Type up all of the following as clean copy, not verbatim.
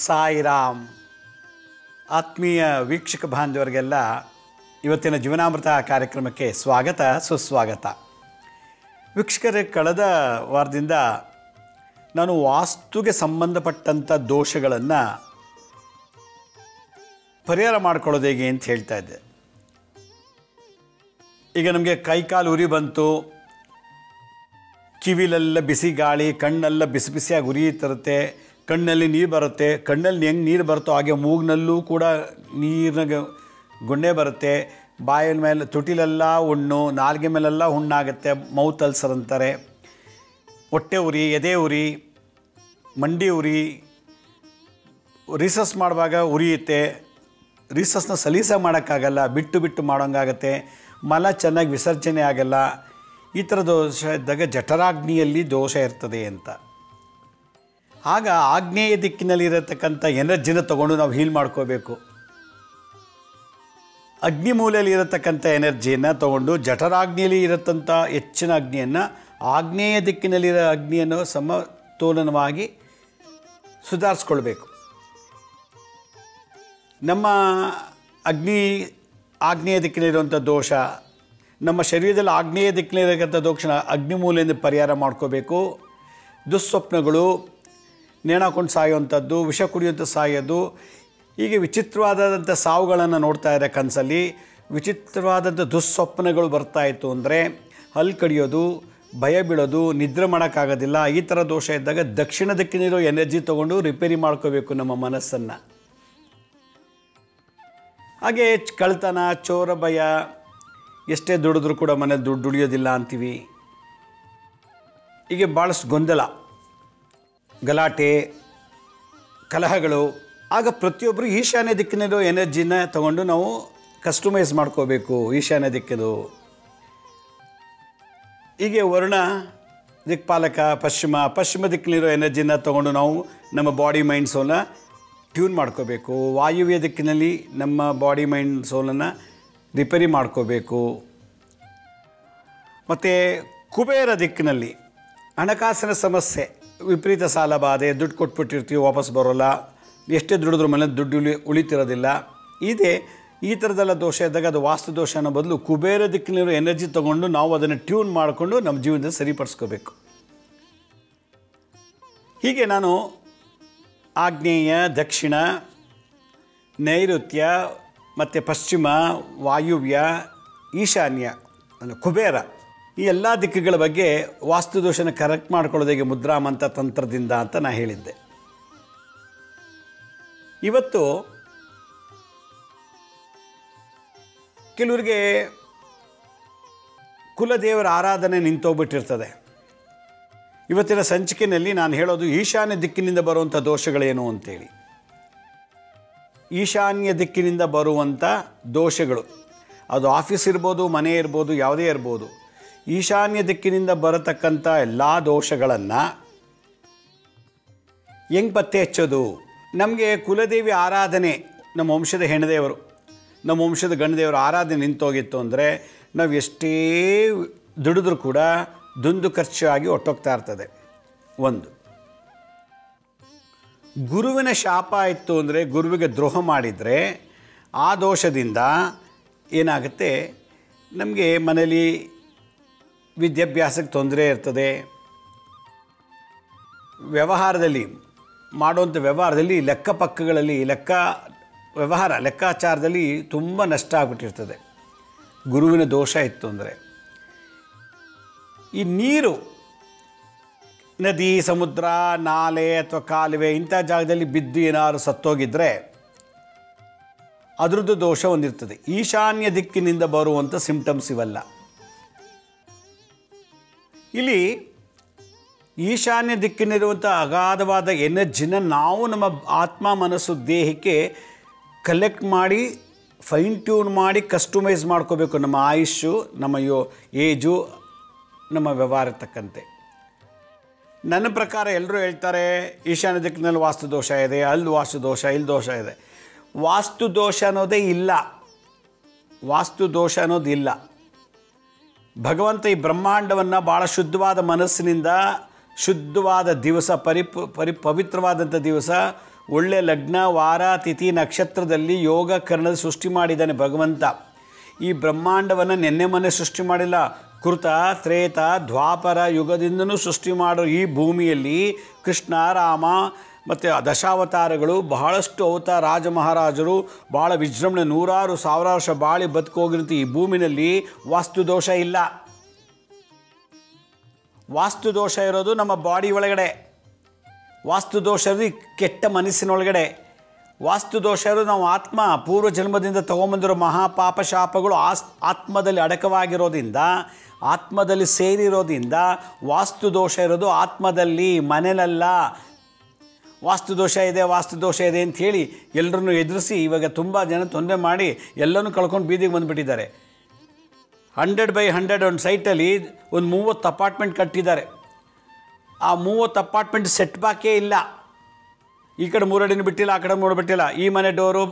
ಸಾಯಿರಾಮ್. ಆತ್ಮೀಯ ವೀಕ್ಷಕ ಬಾಂಧವರಿಗೆಲ್ಲ ಇವತ್ತಿನ ಜೀವನಾಮೃತ ಕಾರ್ಯಕ್ರಮಕ್ಕೆ ಸ್ವಾಗತ ಸುಸ್ವಾಗತ. ವೀಕ್ಷಕರೇ, ಕಳೆದ ವಾರದಿಂದ ನಾನು ವಾಸ್ತುಗೆ ಸಂಬಂಧಪಟ್ಟಂಥ ದೋಷಗಳನ್ನು ಪರಿಹಾರ ಮಾಡ್ಕೊಳ್ಳೋದು ಹೇಗೆ ಅಂತ ಹೇಳ್ತಾ ಇದ್ದೆ. ಈಗ ನಮಗೆ ಕೈಕಾಲು ಉರಿ ಬಂತು, ಕಿವಿಲೆಲ್ಲ ಬಿಸಿ ಗಾಳಿ, ಕಣ್ಣೆಲ್ಲ ಬಿಸಿ ಬಿಸಿಯಾಗಿ ಉರಿಯುತ್ತಿರುತ್ತೆ, ಕಣ್ಣಲ್ಲಿ ನೀರು ಬರುತ್ತೆ. ಕಣ್ಣಲ್ಲಿ ಹೆಂಗೆ ನೀರು ಬರುತ್ತೋ ಹಾಗೆ ಮೂಗಿನಲ್ಲೂ ಕೂಡ ನೀರಿನ ಗುಂಡೆ ಬರುತ್ತೆ. ಬಾಯಿನ ಮೇಲೆ ತುಟಿಲೆಲ್ಲ ಹುಣ್ಣು, ನಾಲಿಗೆ ಮೇಲೆಲ್ಲ ಹುಣ್ಣಾಗುತ್ತೆ, ಮೌತ್ ಅಲ್ಸರ್ ಅಂತಾರೆ. ಹೊಟ್ಟೆ ಉರಿ, ಎದೆ ಉರಿ, ಮಂಡಿ ಉರಿ, ರಿಸಸ್ ಮಾಡುವಾಗ ಉರಿಯುತ್ತೆ, ರಿಸಸ್ನ ಸಲೀಸ ಮಾಡೋಕ್ಕಾಗಲ್ಲ, ಬಿಟ್ಟು ಬಿಟ್ಟು ಮಾಡೋಂಗಾಗತ್ತೆ, ಮಲ ಚೆನ್ನಾಗಿ ವಿಸರ್ಜನೆ ಆಗಲ್ಲ. ಈ ಥರ ದೋಷ ಇದ್ದಾಗ ಜಠರಾಗ್ನಿಯಲ್ಲಿ ದೋಷ ಇರ್ತದೆ ಅಂತ. ಆಗ ಆಗ್ನೇಯ ದಿಕ್ಕಿನಲ್ಲಿರತಕ್ಕಂಥ ಎನರ್ಜಿನ ತೊಗೊಂಡು ನಾವು ಹೀಲ್ ಮಾಡ್ಕೋಬೇಕು. ಅಗ್ನಿ ಮೂಲೆಯಲ್ಲಿ ಇರತಕ್ಕಂಥ ಎನರ್ಜಿಯನ್ನು ತೊಗೊಂಡು ಜಠರಾಗ್ನಿಯಲ್ಲಿ ಇರತಕ್ಕಂಥ ಹೆಚ್ಚಿನ ಅಗ್ನಿಯನ್ನು ಆಗ್ನೇಯ ದಿಕ್ಕಿನಲ್ಲಿರೋ ಅಗ್ನಿಯನ್ನು ಸಮತೋಲನವಾಗಿ ಸುಧಾರಿಸ್ಕೊಳ್ಬೇಕು. ನಮ್ಮ ಆಗ್ನೇಯ ದಿಕ್ಕಿನಲ್ಲಿರುವಂಥ ದೋಷ, ನಮ್ಮ ಶರೀರದಲ್ಲಿ ಆಗ್ನೇಯ ದಿಕ್ಕಿನಲ್ಲಿರತಕ್ಕಂಥ ದೋಷ ಅಗ್ನಿಮೂಲೆಯಿಂದ ಪರಿಹಾರ ಮಾಡ್ಕೋಬೇಕು. ದುಸ್ವಪ್ನಗಳು, ನೇಣಾಕೊಂಡು ಸಾಯುವಂಥದ್ದು, ವಿಷ ಕುಡಿಯುವಂಥ ಸಾಯೋದು, ಹೀಗೆ ವಿಚಿತ್ರವಾದಂಥ ಸಾವುಗಳನ್ನು ನೋಡ್ತಾ ಇರೋ ಕನಸಲ್ಲಿ ವಿಚಿತ್ರವಾದಂಥ ದುಸ್ವಪ್ನಗಳು ಬರ್ತಾಯಿತ್ತು ಅಂದರೆ ಹಲ್ಲು ಕಡಿಯೋದು, ಭಯ ಬೀಳೋದು, ನಿದ್ರೆ ಮಾಡೋಕ್ಕಾಗೋದಿಲ್ಲ. ಈ ಥರ ದೋಷ ಇದ್ದಾಗ ದಕ್ಷಿಣ ದಿಕ್ಕಿನಿರೋ ಎನರ್ಜಿ ತೊಗೊಂಡು ರಿಪೇರಿ ಮಾಡ್ಕೋಬೇಕು ನಮ್ಮ ಮನಸ್ಸನ್ನು. ಹಾಗೆ ಕಳ್ತನ, ಚೋರ ಭಯ, ಎಷ್ಟೇ ದುಡಿದ್ರೂ ಕೂಡ ಮನೇಲಿ ದುಡ್ಡು ದುಡಿಯೋದಿಲ್ಲ ಅಂತೀವಿ. ಹೀಗೆ ಭಾಳಷ್ಟು ಗೊಂದಲ, ಗಲಾಟೆ, ಕಲಹಗಳು. ಆಗ ಪ್ರತಿಯೊಬ್ಬರು ಈಶಾನ್ಯ ದಿಕ್ಕಿನಲ್ಲಿರೋ ಎನರ್ಜಿನ ತಗೊಂಡು ನಾವು ಕಸ್ಟಮೈಸ್ ಮಾಡ್ಕೋಬೇಕು. ಈಶಾನ್ಯ ದಿಕ್ಕಿದು ಹೀಗೆ ವರ್ಣ ದಿಕ್ಪಾಲಕ ಪಶ್ಚಿಮ ದಿಕ್ಕಿನಲ್ಲಿರೋ ಎನರ್ಜಿನ ತೊಗೊಂಡು ನಾವು ನಮ್ಮ ಬಾಡಿ ಮೈಂಡ್ ಸೋಲನ್ನ ಟ್ಯೂನ್ ಮಾಡ್ಕೋಬೇಕು. ವಾಯುವ್ಯ ದಿಕ್ಕಿನಲ್ಲಿ ನಮ್ಮ ಬಾಡಿ ಮೈಂಡ್ ಸೋಲನ್ನು ರಿಪೇರಿ ಮಾಡ್ಕೋಬೇಕು. ಮತ್ತು ಕುಬೇರ ದಿಕ್ಕಿನಲ್ಲಿ ಹಣಕಾಸಿನ ಸಮಸ್ಯೆ, ವಿಪರೀತ ಸಾಲ ಬಾಧೆ, ದುಡ್ಡು ಕೊಟ್ಬಿಟ್ಟಿರ್ತೀವಿ, ವಾಪಸ್ ಬರೋಲ್ಲ, ಎಷ್ಟೇ ದುಡಿದ್ರೂ ಮನೆ ದುಡ್ಡು ಉಳಿತಿರೋದಿಲ್ಲ. ಈ ಥರದ್ದೆಲ್ಲ ದೋಷ ಇದ್ದಾಗ ಅದು ವಾಸ್ತು ದೋಷ ಅನ್ನೋ ಬದಲು ಕುಬೇರ ದಿಕ್ಕಿನಲ್ಲಿರೋ ಎನರ್ಜಿ ತೊಗೊಂಡು ನಾವು ಅದನ್ನು ಟ್ಯೂನ್ ಮಾಡಿಕೊಂಡು ನಮ್ಮ ಜೀವನದಲ್ಲಿ ಸರಿಪಡಿಸ್ಕೋಬೇಕು. ಹೀಗೆ ನಾನು ಆಗ್ನೇಯ, ದಕ್ಷಿಣ, ನೈಋತ್ಯ ಮತ್ತು ಪಶ್ಚಿಮ, ವಾಯುವ್ಯ, ಈಶಾನ್ಯ, ಕುಬೇರ, ಈ ಎಲ್ಲ ದಿಕ್ಕುಗಳ ಬಗ್ಗೆ ವಾಸ್ತುದೋಷನ ಕರೆಕ್ಟ್ ಮಾಡ್ಕೊಳ್ಳೋದಿಗೆ ಮುದ್ರಾ ಮಂತ್ರ ತಂತ್ರದಿಂದ ಅಂತ ನಾನು ಹೇಳಿದ್ದೆ. ಇವತ್ತು ಕೆಲವರಿಗೆ ಕುಲದೇವರ ಆರಾಧನೆ ನಿಂತೋಗ್ಬಿಟ್ಟಿರ್ತದೆ. ಇವತ್ತಿನ ಸಂಚಿಕೆಯಲ್ಲಿ ನಾನು ಹೇಳೋದು ಈಶಾನ್ಯ ದಿಕ್ಕಿನಿಂದ ಬರುವಂಥ ದೋಷಗಳೇನು ಅಂತೇಳಿ. ಈಶಾನ್ಯ ದಿಕ್ಕಿನಿಂದ ಬರುವಂಥ ದೋಷಗಳು, ಅದು ಆಫೀಸ್ ಇರ್ಬೋದು, ಮನೆ ಇರ್ಬೋದು, ಯಾವುದೇ ಇರ್ಬೋದು, ಈಶಾನ್ಯ ದಿಕ್ಕಿನಿಂದ ಬರತಕ್ಕಂಥ ಎಲ್ಲ ದೋಷಗಳನ್ನು ಹೆಂಗೆ ಪತ್ತೆ ಹಚ್ಚೋದು? ನಮಗೆ ಕುಲದೇವಿ ಆರಾಧನೆ, ನಮ್ಮ ವಂಶದ ಹೆಣ್ಣದೇವರು, ನಮ್ಮ ವಂಶದ ಗಂಡದೇವರ ಆರಾಧನೆ ನಿಂತೋಗಿತ್ತು ಅಂದರೆ ನಾವು ಎಷ್ಟೇ ದುಡಿದ್ರೂ ಕೂಡ ದುಂದು ಖರ್ಚಾಗಿ ಹೊಟ್ಟೋಗ್ತಾ ಇರ್ತದೆ. ಒಂದು, ಗುರುವಿನ ಶಾಪ ಇತ್ತು ಅಂದರೆ, ಗುರುವಿಗೆ ದ್ರೋಹ ಮಾಡಿದರೆ ಆ ದೋಷದಿಂದ ಏನಾಗುತ್ತೆ, ನಮಗೆ ಮನೇಲಿ ವಿದ್ಯಾಭ್ಯಾಸಕ್ಕೆ ತೊಂದರೆ ಇರ್ತದೆ. ವ್ಯವಹಾರದಲ್ಲಿ ಮಾಡುವಂಥ ವ್ಯವಹಾರದಲ್ಲಿ ಲೆಕ್ಕಪಕ್ಕಗಳಲ್ಲಿ ಲೆಕ್ಕಾಚಾರದಲ್ಲಿ ತುಂಬ ನಷ್ಟ ಆಗಿಬಿಟ್ಟಿರ್ತದೆ ಗುರುವಿನ ದೋಷ ಇತ್ತು ಅಂದರೆ. ಈ ನೀರು, ನದಿ, ಸಮುದ್ರ, ನಾಲೆ ಅಥವಾ ಕಾಲುವೆ ಇಂಥ ಜಾಗದಲ್ಲಿ ಬಿದ್ದು ಏನಾದ್ರು ಸತ್ತೋಗಿದ್ದರೆ ಅದರದ್ದು ದೋಷ ಹೊಂದಿರ್ತದೆ. ಈಶಾನ್ಯ ದಿಕ್ಕಿನಿಂದ ಬರುವಂಥ ಸಿಂಪ್ಟಮ್ಸ್ ಇವೆಲ್ಲ. ಇಲ್ಲಿ ಈಶಾನ್ಯ ದಿಕ್ಕಿನಿರುವಂಥ ಅಗಾಧವಾದ ಎನರ್ಜಿನ ನಾವು ನಮ್ಮ ಆತ್ಮ, ಮನಸ್ಸು, ದೇಹಕ್ಕೆ ಕಲೆಕ್ಟ್ ಮಾಡಿ, ಫೈನ್ ಟ್ಯೂನ್ ಮಾಡಿ, ಕಸ್ಟಮೈಸ್ ಮಾಡ್ಕೋಬೇಕು. ನಮ್ಮ ಆಯುಷ್ಯು, ನಮ್ಮ ಏಜು, ನಮ್ಮ ವ್ಯವಹಾರ ತಕ್ಕಂತೆ. ನನ್ನ ಪ್ರಕಾರ ಎಲ್ಲರೂ ಹೇಳ್ತಾರೆ ಈಶಾನ್ಯ ದಿಕ್ಕಿನಲ್ಲಿ ವಾಸ್ತು ದೋಷ ಇದೆ, ಅಲ್ಲಿ ವಾಸ್ತು ದೋಷ, ಇಲ್ಲಿ ದೋಷ ಇದೆ. ವಾಸ್ತು ದೋಷ ಅನ್ನೋದೇ ಇಲ್ಲ, ವಾಸ್ತು ದೋಷ ಅನ್ನೋದಿಲ್ಲ. ಭಗವಂತ ಈ ಬ್ರಹ್ಮಾಂಡವನ್ನು ಭಾಳ ಶುದ್ಧವಾದ ಮನಸ್ಸಿನಿಂದ, ಶುದ್ಧವಾದ ದಿವಸ, ಪವಿತ್ರವಾದಂಥ ದಿವಸ, ಒಳ್ಳೆ ಲಗ್ನ ವಾರ ತಿಥಿ ನಕ್ಷತ್ರದಲ್ಲಿ ಯೋಗ ಕರ್ಣದ ಸೃಷ್ಟಿ ಮಾಡಿದ್ದಾನೆ ಭಗವಂತ. ಈ ಬ್ರಹ್ಮಾಂಡವನ್ನು ನೆನ್ನೆ ಮೊನ್ನೆ ಸೃಷ್ಟಿ ಮಾಡಿಲ್ಲ. ಕೃತ ತ್ರೇತ ದ್ವಾಪರ ಯುಗದಿಂದನೂ ಸೃಷ್ಟಿ ಮಾಡೋ ಈ ಭೂಮಿಯಲ್ಲಿ ಕೃಷ್ಣ ರಾಮ ಮತ್ತು ದಶಾವತಾರಗಳು ಬಹಳಷ್ಟು ಅವತಾರ ರಾಜ ಮಹಾರಾಜರು ಭಾಳ ವಿಜೃಂಭಣೆ ನೂರಾರು ಸಾವಿರಾರು ವರ್ಷ ಬಾಳಿ ಬದುಕೋಗಿರಂಥ ಈ ಭೂಮಿನಲ್ಲಿ ವಾಸ್ತುದೋಷ ಇಲ್ಲ. ವಾಸ್ತುದೋಷ ಇರೋದು ನಮ್ಮ ಬಾಡಿ ಒಳಗಡೆ, ವಾಸ್ತುದೋಷ ಇರೋದು ಕೆಟ್ಟ ಮನಸ್ಸಿನೊಳಗಡೆ, ವಾಸ್ತುದೋಷ ಇರೋದು ನಾವು ಆತ್ಮ ಪೂರ್ವ ಜನ್ಮದಿಂದ ತೊಗೊಂಬಂದಿರೋ ಮಹಾಪಾಪ ಶಾಪಗಳು ಆತ್ಮದಲ್ಲಿ ಅಡಕವಾಗಿರೋದ್ರಿಂದ, ಆತ್ಮದಲ್ಲಿ ಸೇರಿರೋದ್ರಿಂದ ವಾಸ್ತುದೋಷ ಇರೋದು ಆತ್ಮದಲ್ಲಿ, ಮನೆಯಲ್ಲ. ವಾಸ್ತುದೋಷ ಇದೆ ವಾಸ್ತುದೋಷ ಇದೆ ಅಂಥೇಳಿ ಎಲ್ಲರನ್ನೂ ಎದುರಿಸಿ ಇವಾಗ ತುಂಬ ಜನ ತೊಂದರೆ ಮಾಡಿ ಎಲ್ಲನೂ ಕಳ್ಕೊಂಡು ಬೀದಿಗೆ ಬಂದುಬಿಟ್ಟಿದ್ದಾರೆ. 100x100 ಒಂದು ಸೈಟಲ್ಲಿ ಒಂದು 30 ಅಪಾರ್ಟ್ಮೆಂಟ್ ಕಟ್ಟಿದ್ದಾರೆ. ಆ 30 ಅಪಾರ್ಟ್ಮೆಂಟ್ ಸೆಟ್ ಬ್ಯಾಕೇ ಇಲ್ಲ. ಈ ಕಡೆ 3 ಅಡಿನೂ ಬಿಟ್ಟಿಲ್ಲ, ಆ ಕಡೆ 3 ಬಿಟ್ಟಿಲ್ಲ. ಈ ಮನೆ ಡೋರು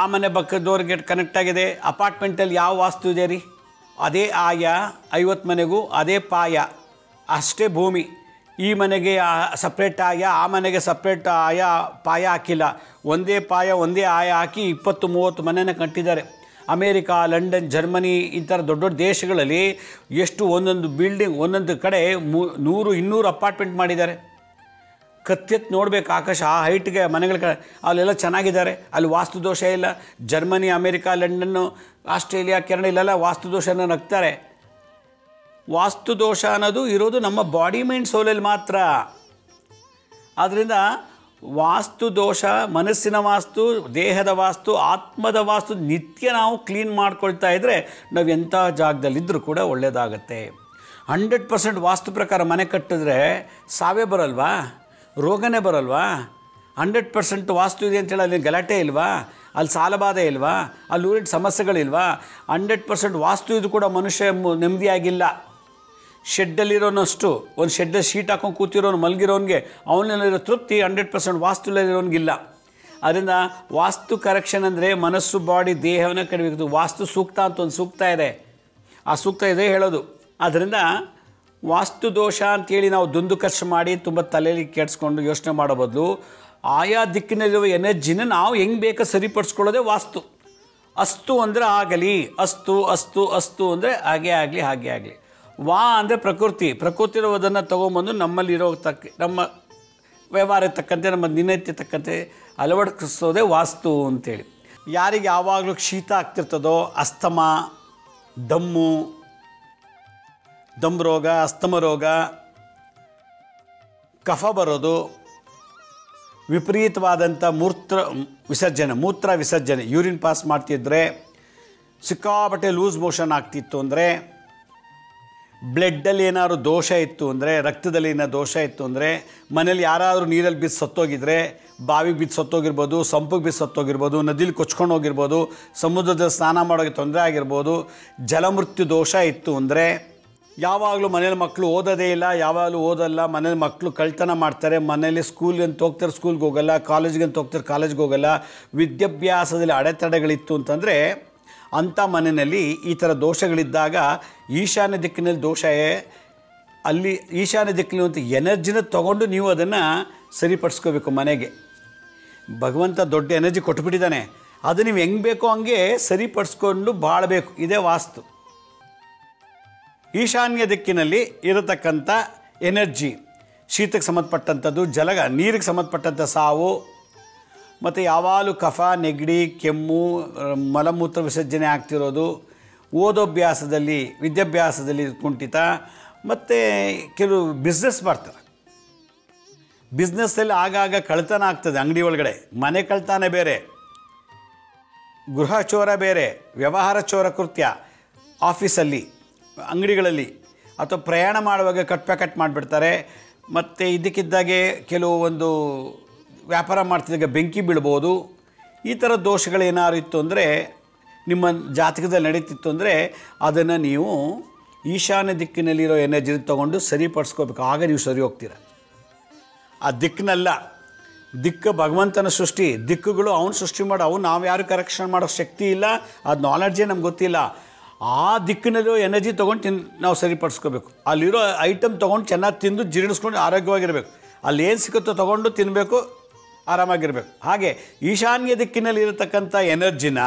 ಆ ಮನೆ ಪಕ್ಕದ ಡೋರ್ಗೆ ಕನೆಕ್ಟ್ ಆಗಿದೆ. ಅಪಾರ್ಟ್ಮೆಂಟಲ್ಲಿ ಯಾವ ವಾಸ್ತು ಇದೆ ರೀ? ಅದೇ ಆಯ 50 ಮನೆಗೂ ಅದೇ ಪಾಯ, ಅಷ್ಟೇ ಭೂಮಿ. ಈ ಮನೆಗೆ ಸಪ್ರೇಟ್ ಆಯ, ಆ ಮನೆಗೆ ಸಪ್ರೇಟ್ ಆಯ ಪಾಯ ಹಾಕಿಲ್ಲ. ಒಂದೇ ಪಾಯ ಒಂದೇ ಆಯ ಹಾಕಿ 20-30 ಮನೆಯನ್ನು ಕಟ್ಟಿದ್ದಾರೆ. ಅಮೇರಿಕಾ, ಲಂಡನ್, ಜರ್ಮನಿ ಈ ಥರ ದೊಡ್ಡ ದೊಡ್ಡ ದೇಶಗಳಲ್ಲಿ ಎಷ್ಟು ಒಂದೊಂದು ಬಿಲ್ಡಿಂಗ್ ಒಂದೊಂದು ಕಡೆ 100-200 ಅಪಾರ್ಟ್ಮೆಂಟ್ ಮಾಡಿದ್ದಾರೆ. ಕತ್ತೆತ್ತು ನೋಡಬೇಕು ಆಕಾಶ, ಆ ಹೈಟ್ಗೆ ಮನೆಗಳ ಕಡೆ ಅಲ್ಲೆಲ್ಲ ಚೆನ್ನಾಗಿದ್ದಾರೆ. ಅಲ್ಲಿ ವಾಸ್ತುದೋಷ ಇಲ್ಲ. Germany, America, London, Australia, Canada ಇಲ್ಲೆಲ್ಲ ವಾಸ್ತುದೋಷನ ನಗ್ತಾರೆ. ವಾಸ್ತುದೋಷ ಅನ್ನೋದು ಇರೋದು ನಮ್ಮ ಬಾಡಿ ಮೈಂಡ್ ಸೋಲಲ್ಲಿ ಮಾತ್ರ. ಆದ್ದರಿಂದ ವಾಸ್ತುದೋಷ, ಮನಸ್ಸಿನ ವಾಸ್ತು, ದೇಹದ ವಾಸ್ತು, ಆತ್ಮದ ವಾಸ್ತು ನಿತ್ಯ ನಾವು ಕ್ಲೀನ್ ಮಾಡ್ಕೊಳ್ತಾ ಇದ್ದರೆ ನಾವು ಎಂಥ ಜಾಗದಲ್ಲಿದ್ದರೂ ಕೂಡ ಒಳ್ಳೆಯದಾಗತ್ತೆ. 100% ವಾಸ್ತು ಪ್ರಕಾರ ಮನೆ ಕಟ್ಟಿದ್ರೆ ಸಾವೇ ಬರಲ್ವಾ? ರೋಗನೇ ಬರಲ್ವಾ? 100% ವಾಸ್ತು ಇದೆ ಅಂತೇಳಿ ಅಲ್ಲಿ ಗಲಾಟೆ ಇಲ್ವಾ? ಅಲ್ಲಿ ಸಾಲಬಾಧೆ ಇಲ್ವಾ? ಅಲ್ಲಿ ಊರಿನ ಸಮಸ್ಯೆಗಳಿಲ್ವಾ? 100% ವಾಸ್ತು ಇದು ಕೂಡ ಮನುಷ್ಯ ನೆಮ್ಮದಿಯಾಗಿಲ್ಲ. ಶೆಡ್ಡಲ್ಲಿರೋನಷ್ಟು, ಒಂದು ಶೆಡ್ಡಲ್ಲಿ ಶೀಟ್ ಹಾಕೊಂಡು ಕೂತಿರೋನು ಮಲಗಿರೋನಿಗೆ ಅವನಲ್ಲಿರೋ ತೃಪ್ತಿ 100% ವಾಸ್ತುಲಲ್ಲಿರೋನಿಗಿಲ್ಲ. ಅದರಿಂದ ವಾಸ್ತು ಕರೆಕ್ಷನ್ ಅಂದರೆ ಮನಸ್ಸು, ಬಾಡಿ, ದೇಹವನ್ನು ಕಡಿಬೇಕು. ವಾಸ್ತು ಸೂಕ್ತ ಅಂತ ಒಂದು ಸೂಕ್ತ ಇದೆ, ಆ ಸೂಕ್ತ ಇದೆ ಹೇಳೋದು. ಆದ್ದರಿಂದ ವಾಸ್ತು ದೋಷ ಅಂತೇಳಿ ನಾವು ದುಂದು ಖರ್ಚು ಮಾಡಿ ತುಂಬ ತಲೆಯಲ್ಲಿ ಕೆಡಿಸ್ಕೊಂಡು ಯೋಚನೆ ಮಾಡೋ ಬದಲು ಆಯಾ ದಿಕ್ಕಿನಲ್ಲಿರುವ ಎನರ್ಜಿನ ನಾವು ಹೆಂಗೆ ಬೇಕೋ ಸರಿಪಡಿಸ್ಕೊಳ್ಳೋದೇ ವಾಸ್ತು. ಅಸ್ತು ಅಂದರೆ ಆಗಲಿ, ಅಸ್ತು ಅಸ್ತು ಅಸ್ತು ಅಂದರೆ ಹಾಗೇ ಆಗಲಿ ಹಾಗೇ ಆಗಲಿ. ವಾ ಅಂದರೆ ಪ್ರಕೃತಿ, ಪ್ರಕೃತಿ ಇರೋದನ್ನು ತೊಗೊಂಬಂದು ನಮ್ಮಲ್ಲಿರೋ ನಮ್ಮ ವ್ಯವಹಾರಕ್ಕೆ ತಕ್ಕಂತೆ, ನಮ್ಮ ದಿನನಿತ್ಯ ತಕ್ಕಂತೆ ಅಳವಡಿಸೋದೇ ವಾಸ್ತು ಅಂತೇಳಿ. ಯಾರಿಗೆ ಯಾವಾಗಲೂ ಶೀತ ಆಗ್ತಿರ್ತದೋ, ಅಸ್ತಮ, ದಮ್ಮು ರೋಗ, ಅಸ್ತಮ ರೋಗ, ಕಫ ಬರೋದು, ವಿಪರೀತವಾದಂಥ ಮೂತ್ರ ವಿಸರ್ಜನೆ ಯೂರಿನ್ ಪಾಸ್ ಮಾಡ್ತಿದ್ರೆ, ಸಿಕ್ಕಾಪಟ್ಟೆ ಲೂಸ್ ಮೋಷನ್ ಆಗ್ತಿತ್ತು ಅಂದರೆ, ಬ್ಲಡ್ಡಲ್ಲಿ ಏನಾದ್ರು ದೋಷ ಇತ್ತು ಅಂದರೆ, ರಕ್ತದಲ್ಲಿ ಏನಾದ್ರು ದೋಷ ಇತ್ತು ಅಂದರೆ, ಮನೇಲಿ ಯಾರಾದರೂ ನೀರಲ್ಲಿ ಬಿದ್ದು ಸತ್ತೋಗಿದ್ರೆ, ಬಾವಿಗೆ ಬಿದ್ದು ಸತ್ತೋಗಿರ್ಬೋದು, ಸಂಪಿಗೆ ಬಿದ್ದು ಸತ್ತೋಗಿರ್ಬೋದು, ನದಿಲಿ ಕೊಚ್ಕೊಂಡು ಹೋಗಿರ್ಬೋದು, ಸಮುದ್ರದಲ್ಲಿ ಸ್ನಾನ ಮಾಡೋಕ್ಕೆ ತೊಂದರೆ ಆಗಿರ್ಬೋದು, ಜಲಮೃತ್ಯು ದೋಷ ಇತ್ತು ಅಂದರೆ, ಯಾವಾಗಲೂ ಮನೇಲಿ ಮಕ್ಕಳು ಓದೋದೇ ಇಲ್ಲ, ಯಾವಾಗಲೂ ಓದಲ್ಲ, ಮನೇಲಿ ಮಕ್ಕಳು ಕಳ್ತನ ಮಾಡ್ತಾರೆ, ಮನೇಲಿ ಸ್ಕೂಲ್ಗೆ ಅಂತ ಹೋಗ್ತಾರೆ ಸ್ಕೂಲ್ಗೆ ಹೋಗಲ್ಲ, ಕಾಲೇಜ್ಗೆ ಅಂತ ಹೋಗ್ತಾರೆ ಕಾಲೇಜ್ಗೆ ಹೋಗಲ್ಲ, ವಿದ್ಯಾಭ್ಯಾಸದಲ್ಲಿ ಅಡೆತಡೆಗಳಿತ್ತು ಅಂತಂದರೆ ಅಂಥ ಮನೆಯಲ್ಲಿ ಈ ಥರ ದೋಷಗಳಿದ್ದಾಗ ಈಶಾನ್ಯ ದಿಕ್ಕಿನಲ್ಲಿ ದೋಷ ಅಲ್ಲಿ ಈಶಾನ್ಯ ದಿಕ್ಕಿನಂಥ ಎನರ್ಜಿನ ತೊಗೊಂಡು ನೀವು ಅದನ್ನು ಸರಿಪಡಿಸ್ಕೋಬೇಕು. ಮನೆಗೆ ಭಗವಂತ ದೊಡ್ಡ ಎನರ್ಜಿ ಕೊಟ್ಬಿಟ್ಟಿದ್ದಾನೆ, ಅದು ನೀವು ಹೆಂಗೆ ಬೇಕೋ ಹಂಗೆ ಸರಿಪಡಿಸ್ಕೊಂಡು ಬಾಳಬೇಕು. ಇದೇ ವಾಸ್ತು. ಈಶಾನ್ಯ ದಿಕ್ಕಿನಲ್ಲಿ ಇರತಕ್ಕಂಥ ಎನರ್ಜಿ ಶೀತಕ್ಕೆ ಸಂಬಂಧಪಟ್ಟಂಥದ್ದು, ನೀರಿಗೆ ಸಂಬಂಧಪಟ್ಟಂಥ ಸಾವು, ಮತ್ತು ಯಾವಾಗಲೂ ಕಫ, ನೆಗಡಿ, ಕೆಮ್ಮು, ಮಲಮೂತ್ರ ವಿಸರ್ಜನೆ ಆಗ್ತಿರೋದು, ಓದೋಭ್ಯಾಸದಲ್ಲಿ ವಿದ್ಯಾಭ್ಯಾಸದಲ್ಲಿ ಕುಂಠಿತ, ಮತ್ತು ಕೆಲವು ಬಿಸ್ನೆಸ್ ಮಾಡ್ತಾರೆ, ಬಿಸ್ನೆಸ್ಸಲ್ಲಿ ಆಗಾಗ ಕಳ್ತನ ಆಗ್ತದೆ. ಅಂಗಡಿ ಒಳಗಡೆ ಮನೆ ಕಳ್ತನ ಬೇರೆ, ಗೃಹ ಚೋರ ಬೇರೆ, ವ್ಯವಹಾರ ಚೋರ ಕೃತ್ಯ ಆಫೀಸಲ್ಲಿ, ಅಂಗಡಿಗಳಲ್ಲಿ, ಅಥವಾ ಪ್ರಯಾಣ ಮಾಡುವಾಗ ಕಟ್ ಮಾಡಿಬಿಡ್ತಾರೆ. ಮತ್ತು ಇದಕ್ಕಿದ್ದಾಗೆ ಕೆಲವು ಒಂದು ವ್ಯಾಪಾರ ಮಾಡ್ತಿದ್ದಾಗ ಬೆಂಕಿ ಬೀಳ್ಬೋದು. ಈ ಥರ ದೋಷಗಳೇನಾದ್ರು ಇತ್ತು ಅಂದರೆ, ನಿಮ್ಮ ಜಾತಕದಲ್ಲಿ ನಡೀತಿತ್ತು ಅಂದರೆ, ಅದನ್ನು ನೀವು ಈಶಾನ್ಯ ದಿಕ್ಕಿನಲ್ಲಿರೋ ಎನರ್ಜಿ ತೊಗೊಂಡು ಸರಿಪಡಿಸ್ಕೋಬೇಕು. ಆಗ ನೀವು ಸರಿ ಹೋಗ್ತೀರ. ಆ ದಿಕ್ಕನ್ನಲ್ಲ, ದಿಕ್ಕು ಭಗವಂತನ ಸೃಷ್ಟಿ, ದಿಕ್ಕುಗಳು ಅವನು ಸೃಷ್ಟಿ ಮಾಡೋ, ಅವ್ನು ನಾವು ಯಾರು ಕರೆಕ್ಷನ್ ಮಾಡೋ ಶಕ್ತಿ ಇಲ್ಲ, ಅದು ನಾಲೆಡ್ಜೇ ನಮ್ಗೆ ಗೊತ್ತಿಲ್ಲ. ಆ ದಿಕ್ಕಿನಲ್ಲಿರೋ ಎನರ್ಜಿ ತೊಗೊಂಡು ನಾವು ಸರಿಪಡಿಸ್ಕೋಬೇಕು. ಅಲ್ಲಿರೋ ಐಟಮ್ ತೊಗೊಂಡು ಚೆನ್ನಾಗಿ ತಿಂದು ಜೀರ್ಣಿಸ್ಕೊಂಡು ಆರೋಗ್ಯವಾಗಿರಬೇಕು. ಅಲ್ಲಿ ಏನು ಸಿಗುತ್ತೋ ತೊಗೊಂಡು ತಿನ್ನಬೇಕು, ಆರಾಮಾಗಿರಬೇಕು. ಹಾಗೆ ಈಶಾನ್ಯ ದಿಕ್ಕಿನಲ್ಲಿ ಇರತಕ್ಕಂಥ ಎನರ್ಜಿನ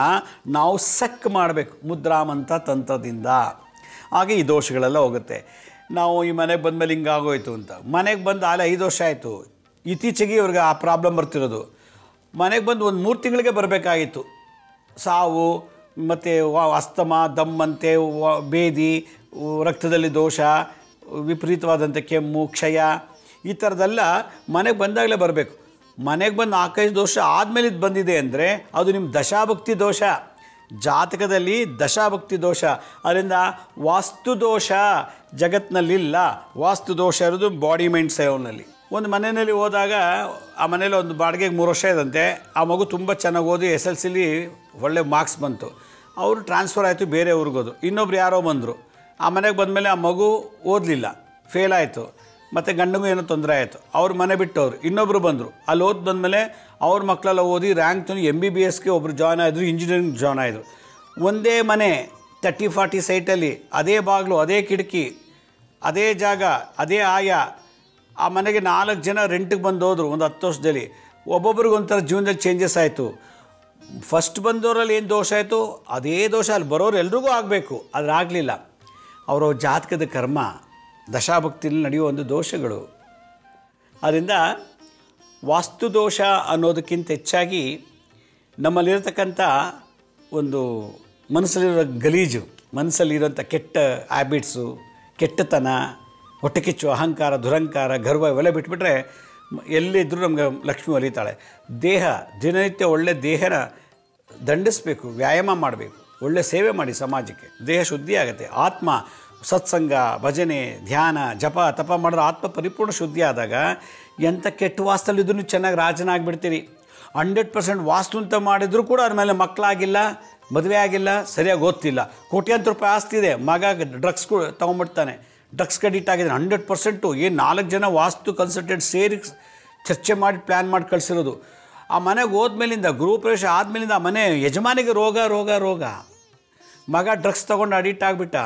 ನಾವು ಸಕ್ ಮಾಡಬೇಕು ಮುದ್ರಾಮಂತ ತಂತ್ರದಿಂದ. ಹಾಗೆ ಈ ದೋಷಗಳೆಲ್ಲ ಹೋಗುತ್ತೆ. ನಾವು ಈ ಮನೆಗೆ ಬಂದಮೇಲೆ ಹಿಂಗಾಗೋಯ್ತು ಅಂತ, ಮನೆಗೆ ಬಂದು ಆಲೆ 5 ವರ್ಷ ಆಯಿತು, ಇತ್ತೀಚೆಗೆ ಇವ್ರಿಗೆ ಆ ಪ್ರಾಬ್ಲಮ್ ಬರ್ತಿರೋದು. ಮನೆಗೆ ಬಂದು ಒಂದು 3 ತಿಂಗಳಿಗೆ ಬರಬೇಕಾಗಿತ್ತು. ಸಾವು ಮತ್ತು ಅಸ್ತಮ, ದಮ್ಮಂತೆ, ಬೇದಿ, ರಕ್ತದಲ್ಲಿ ದೋಷ, ವಿಪರೀತವಾದಂಥ ಕೆಮ್ಮು, ಕ್ಷಯ, ಈ ಥರದ್ದೆಲ್ಲ ಮನೆಗೆ ಬಂದಾಗಲೇ ಬರಬೇಕು. ಮನೆಗೆ ಬಂದು 4-5 ದೋಷ ಆದಮೇಲೆ ಇದು ಬಂದಿದೆ ಅಂದರೆ ಅದು ನಿಮ್ಮ ದಶಾಭಕ್ತಿ ದೋಷ, ಜಾತಕದಲ್ಲಿ ದಶಾಭಕ್ತಿ ದೋಷ. ಅದರಿಂದ ವಾಸ್ತು ದೋಷ ಜಗತ್ತಿನಲ್ಲಿಲ್ಲ. ವಾಸ್ತು ದೋಷ ಇರೋದು ಬಾಡಿ ಮೈಂಡ್ ಸೇವ್ನಲ್ಲಿ. ಒಂದು ಮನೆಯಲ್ಲಿ ಹೋದಾಗ ಆ ಮನೇಲಿ ಒಂದು ಬಾಡಿಗೆಗೆ 3 ವರ್ಷ ಇದಂತೆ. ಆ ಮಗು ತುಂಬ ಚೆನ್ನಾಗಿ ಓದಿ SLCಲಿ ಒಳ್ಳೆ ಮಾರ್ಕ್ಸ್ ಬಂತು. ಅವರು ಟ್ರಾನ್ಸ್ಫರ್ ಆಯಿತು, ಬೇರೆ ಊರಿಗೋದು. ಇನ್ನೊಬ್ರು ಯಾರೋ ಬಂದರು. ಆ ಮನೆಗೆ ಬಂದಮೇಲೆ ಆ ಮಗು ಓದಲಿಲ್ಲ, ಫೇಲ್ ಆಯಿತು. ಮತ್ತು ಗಂಡಗೂ ಏನೋ ತೊಂದರೆ ಆಯಿತು. ಅವ್ರ ಮನೆ ಬಿಟ್ಟವ್ರು ಇನ್ನೊಬ್ಬರು ಬಂದರು. ಅಲ್ಲಿ ಓದಿ ಬಂದಮೇಲೆ ಅವ್ರ ಮಕ್ಕಳೆಲ್ಲ ಓದಿ ರ್ಯಾಂಕ್ ತಂದು MBBSಗೆ ಒಬ್ಬರು ಜಾಯ್ನ್ ಆಯಿತು, ಇಂಜಿನಿಯರಿಂಗ್ ಜಾಯ್ನ್ ಆಯಿತು. ಒಂದೇ ಮನೆ 30-40 ಸೈಟಲ್ಲಿ, ಅದೇ ಬಾಗಿಲು, ಅದೇ ಕಿಟಕಿ, ಅದೇ ಜಾಗ, ಅದೇ ಆಯ. ಆ ಮನೆಗೆ 4 ಜನ ರೆಂಟಿಗೆ ಬಂದು ಹೋದರು ಒಂದು 10 ವರ್ಷದಲ್ಲಿ. ಒಬ್ಬೊಬ್ರಿಗೆ ಒಂಥರ ಜೀವನದಲ್ಲಿ ಚೇಂಜಸ್ ಆಯಿತು. ಫಸ್ಟ್ ಬಂದವರಲ್ಲಿ ಏನು ದೋಷ ಆಯಿತು ಅದೇ ದೋಷ ಅಲ್ಲಿ ಬರೋರು ಎಲ್ರಿಗೂ ಆಗಬೇಕು, ಆದರೆ ಆಗಲಿಲ್ಲ. ಅವರ ಜಾತಕದ ಕರ್ಮ, ದಶಾಭಕ್ತಿಯಲ್ಲಿ ನಡೆಯುವ ಒಂದು ದೋಷಗಳು. ಅದರಿಂದ ವಾಸ್ತು ದೋಷ ಅನ್ನೋದಕ್ಕಿಂತ ಹೆಚ್ಚಾಗಿ ನಮ್ಮಲ್ಲಿರತಕ್ಕಂಥ ಒಂದು ಮನಸ್ಸಲ್ಲಿರೋ ಗಲೀಜು, ಮನಸ್ಸಲ್ಲಿರೋಂಥ ಕೆಟ್ಟ ಹ್ಯಾಬಿಟ್ಸು, ಕೆಟ್ಟತನ, ಹೊಟ್ಟೆಕಿಚ್ಚು, ಅಹಂಕಾರ, ದುರಹಂಕಾರ, ಗರ್ವ ಇವೆಲ್ಲ ಬಿಟ್ಬಿಟ್ರೆ ಎಲ್ಲಿದ್ದರೂ ನಮಗೆ ಲಕ್ಷ್ಮಿ ಒಲಿತಾಳೆ. ದೇಹ ದಿನನಿತ್ಯ ಒಳ್ಳೆ ದೇಹನ ದಂಡಿಸಬೇಕು, ವ್ಯಾಯಾಮ ಮಾಡಬೇಕು, ಒಳ್ಳೆ ಸೇವೆ ಮಾಡಿ ಸಮಾಜಕ್ಕೆ, ದೇಹ ಶುದ್ಧಿ ಆಗುತ್ತೆ. ಆತ್ಮ ಸತ್ಸಂಗ, ಭಜನೆ, ಧ್ಯಾನ, ಜಪ, ತಪ ಮಾಡಿದ್ರೆ ಆತ್ಮ ಪರಿಪೂರ್ಣ ಶುದ್ಧಿ ಆದಾಗ ಎಂಥ ಕೆಟ್ಟ ವಾಸ್ತಲ್ಲಿದ್ದೂ ಚೆನ್ನಾಗಿ ರಾಜನಾಗಿಬಿಡ್ತೀರಿ. 100% ವಾಸ್ತು ಅಂತ ಮಾಡಿದರೂ ಕೂಡ ಅದ್ರ ಮೇಲೆ ಮಕ್ಕಳಾಗಿಲ್ಲ, ಮದುವೆ ಆಗಿಲ್ಲ, ಸರಿಯಾಗಿ ಓದ್ತಿಲ್ಲ, ಕೋಟ್ಯಾಂತರ ರೂಪಾಯಿ ಆಸ್ತಿ ಇದೆ, ಮಗ ಡ್ರಗ್ಸ್ ತೊಗೊಂಡ್ಬಿಡ್ತಾನೆ, ಡ್ರಗ್ಸ್ಗೆ ಅಡಿಕ್ಟ್ ಆಗಿದ್ದಾನೆ. 100% ಏನು 4 ಜನ ವಾಸ್ತು ಕನ್ಸಲ್ಟೆಂಟ್ ಸೇರಿ ಚರ್ಚೆ ಮಾಡಿ ಪ್ಲ್ಯಾನ್ ಮಾಡಿ ಕಳಿಸಿರೋದು. ಆ ಮನೆಗೆ ಹೋದ್ಮೇಲಿಂದ, ಗೃಹಪ್ರವೇಶ ಆದಮೇಲಿಂದ ಆ ಮನೆ ಯಜಮಾನಿಗೆ ರೋಗ ರೋಗ ರೋಗ. ಮಗ ಡ್ರಗ್ಸ್ ತೊಗೊಂಡು ಅಡಿಕ್ಟ್ ಆಗಿಬಿಟ್ಟ.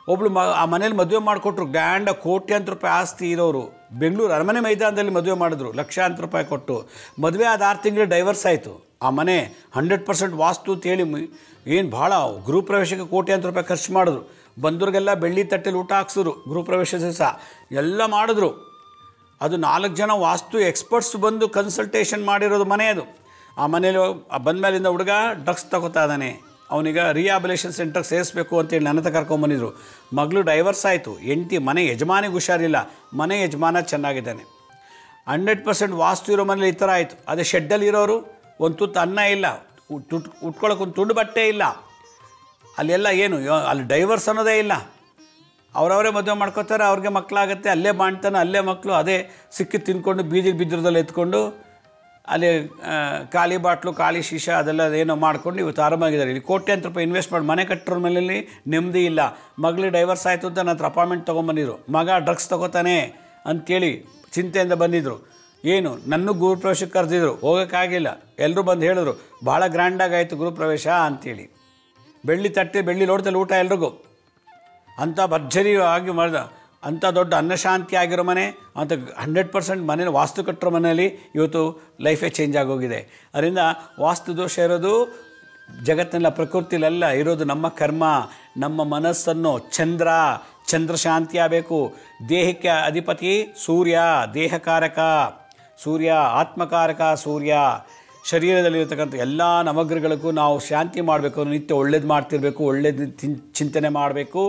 ಒಬ್ಳು ಆ ಮನೇಲಿ ಮದುವೆ ಮಾಡಿಕೊಟ್ರು, ಗ್ರ್ಯಾಂಡ ಕೋಟ್ಯಾಂತರ ರೂಪಾಯಿ ಆಸ್ತಿ ಇರೋರು. ಬೆಂಗಳೂರು ಅರಮನೆ ಮೈದಾನದಲ್ಲಿ ಮದುವೆ ಮಾಡಿದ್ರು, ಲಕ್ಷಾಂತರ ರೂಪಾಯಿ ಕೊಟ್ಟು. ಮದುವೆ ಆದ 6 ತಿಂಗಳು ಡೈವರ್ಸ್ ಆಯಿತು. ಆ ಮನೆ 100% ವಾಸ್ತು ಅಂತೇಳಿ ಏನು ಭಾಳ ಗೃಹಪ್ರವೇಶಕ್ಕೆ ಕೋಟ್ಯಾಂತರ ರೂಪಾಯಿ ಖರ್ಚು ಮಾಡಿದ್ರು. ಬಂದವ್ರಿಗೆಲ್ಲ ಬೆಳ್ಳಿ ತಟ್ಟೆಲಿ ಊಟ ಹಾಕ್ಸಿದ್ರು. ಗೃಹಪ್ರವೇಶ ದಿವಸ ಎಲ್ಲ ಮಾಡಿದ್ರು. ಅದು 4 ಜನ ವಾಸ್ತು ಎಕ್ಸ್ಪರ್ಟ್ಸ್ ಬಂದು ಕನ್ಸಲ್ಟೇಷನ್ ಮಾಡಿರೋದು ಮನೆ ಅದು. ಆ ಮನೇಲಿ ಬಂದಮೇಲಿಂದ ಹುಡುಗ ಡ್ರಗ್ಸ್ ತಗೋತಾ ಇದ್ದಾನೆ, ಅವನಿಗೆ ರಿಹಾಬಿಲೇಷನ್ ಸೆಂಟರ್ಗೆ ಸೇರಿಸ್ಬೇಕು ಅಂತೇಳಿ ನನ್ನ ಹತ್ರ ಕರ್ಕೊಂಬಂದಿದ್ರು. ಮಗಳು ಡೈವರ್ಸ್ ಆಯಿತು. ಹೆಂಡತಿ, ಮನೆ ಯಜಮಾನಿಗೆ ಹುಷಾರಿಲ್ಲ, ಮನೆ ಯಜಮಾನ ಚೆನ್ನಾಗಿದ್ದಾನೆ. 100% ವಾಸ್ತು ಇರೋ ಮನೇಲಿ ಈ ಥರ ಆಯಿತು. ಅದೇ ಶೆಡ್ಡಲ್ಲಿ ಇರೋರು ಒಂದು ತುತ್ತು ಅನ್ನ ಇಲ್ಲ, ಉಟ್ಕೊಳ್ಳೋಕೆ ಒಂದು ತುಂಡು ಬಟ್ಟೆ ಇಲ್ಲ. ಅಲ್ಲೆಲ್ಲ ಏನು, ಅಲ್ಲಿ ಡೈವರ್ಸ್ ಅನ್ನೋದೇ ಇಲ್ಲ. ಅವರವರೇ ಮದುವೆ ಮಾಡ್ಕೋತಾರೆ, ಅವ್ರಿಗೆ ಮಕ್ಕಳಾಗುತ್ತೆ, ಅಲ್ಲೇ ಬಾಣ್ತಾನೆ, ಅಲ್ಲೇ ಮಕ್ಕಳು, ಅದೇ ಸಿಕ್ಕಿ ತಿನ್ಕೊಂಡು ಬೀದಿಗೆ ಬಿದ್ದಿರೋದಲ್ಲಿ ಎತ್ಕೊಂಡು ಅಲ್ಲಿ ಖಾಲಿ ಬಾಟ್ಲು, ಖಾಲಿ ಶೀಶಾ ಅದೆಲ್ಲ ಏನೋ ಮಾಡ್ಕೊಂಡು ಇವತ್ತು ಆರಾಮಾಗಿದ್ದಾರೆ. ಇಲ್ಲಿ ಕೋಟ್ಯಾಂತರ ರೂಪಾಯಿ ಇನ್ವೆಸ್ಟ್ ಮಾಡಿ ಮನೆ ಕಟ್ಟಿರೋ ಮೇಲೆ ನೆಮ್ಮದಿ ಇಲ್ಲ. ಮಗಳಿಗೆ ಡೈವರ್ಸ್ ಆಯಿತು ಅಂತ ನನ್ನ ಹತ್ರ ಅಪಾಯಿಂಟ್ಮೆಂಟ್ ತೊಗೊಂಬಂದಿದ್ರು. ಮಗ ಡ್ರಗ್ಸ್ ತೊಗೋತಾನೆ ಅಂಥೇಳಿ ಚಿಂತೆಯಿಂದ ಬಂದಿದ್ದರು. ಏನು ನನ್ನ ಗೃಹಪ್ರವೇಶಕ್ಕೆ ಕರೆದಿದ್ರು, ಹೋಗೋಕ್ಕಾಗಿಲ್ಲ. ಎಲ್ಲರೂ ಬಂದು ಹೇಳಿದ್ರು ಭಾಳ ಗ್ರ್ಯಾಂಡಾಗಿ ಆಯಿತು ಗೃಹಪ್ರವೇಶ ಅಂಥೇಳಿ. ಬೆಳ್ಳಿ ತಟ್ಟೆ, ಬೆಳ್ಳಿ ಲೋಟದಲ್ಲಿ ಊಟ ಎಲ್ರಿಗೂ. ಅಂಥ ಭರ್ಜರಿ ಆಗಿ ಮಾಡಿದ ಅಂಥ ದೊಡ್ಡ ಅನ್ನಶಾಂತಿ ಆಗಿರೋ ಮನೆ, ಅಂಥ 100% ಮನೇಲಿ ವಾಸ್ತು ಕಟ್ಟಿರೋ ಮನೆಯಲ್ಲಿ ಇವತ್ತು ಲೈಫೇ ಚೇಂಜ್ ಆಗೋಗಿದೆ. ಅದರಿಂದ ವಾಸ್ತು ದೋಷ ಇರೋದು ಜಗತ್ತಿನ ಪ್ರಕೃತಿಲೆಲ್ಲ ಇರೋದು ನಮ್ಮ ಕರ್ಮ. ನಮ್ಮ ಮನಸ್ಸನ್ನು ಚಂದ್ರ ಶಾಂತಿ ಆಗಬೇಕು. ದೇಹಕ್ಕೆ ಅಧಿಪತಿ ಸೂರ್ಯ, ದೇಹಕಾರಕ ಸೂರ್ಯ, ಆತ್ಮಕಾರಕ ಸೂರ್ಯ. ಶರೀರದಲ್ಲಿರ್ತಕ್ಕಂಥ ಎಲ್ಲ ನವಗ್ರಹಗಳಿಗೂ ನಾವು ಶಾಂತಿ ಮಾಡಬೇಕು, ನಿತ್ಯ ಒಳ್ಳೇದು ಮಾಡ್ತಿರ್ಬೇಕು, ಒಳ್ಳೇದು ಚಿಂತನೆ ಮಾಡಬೇಕು,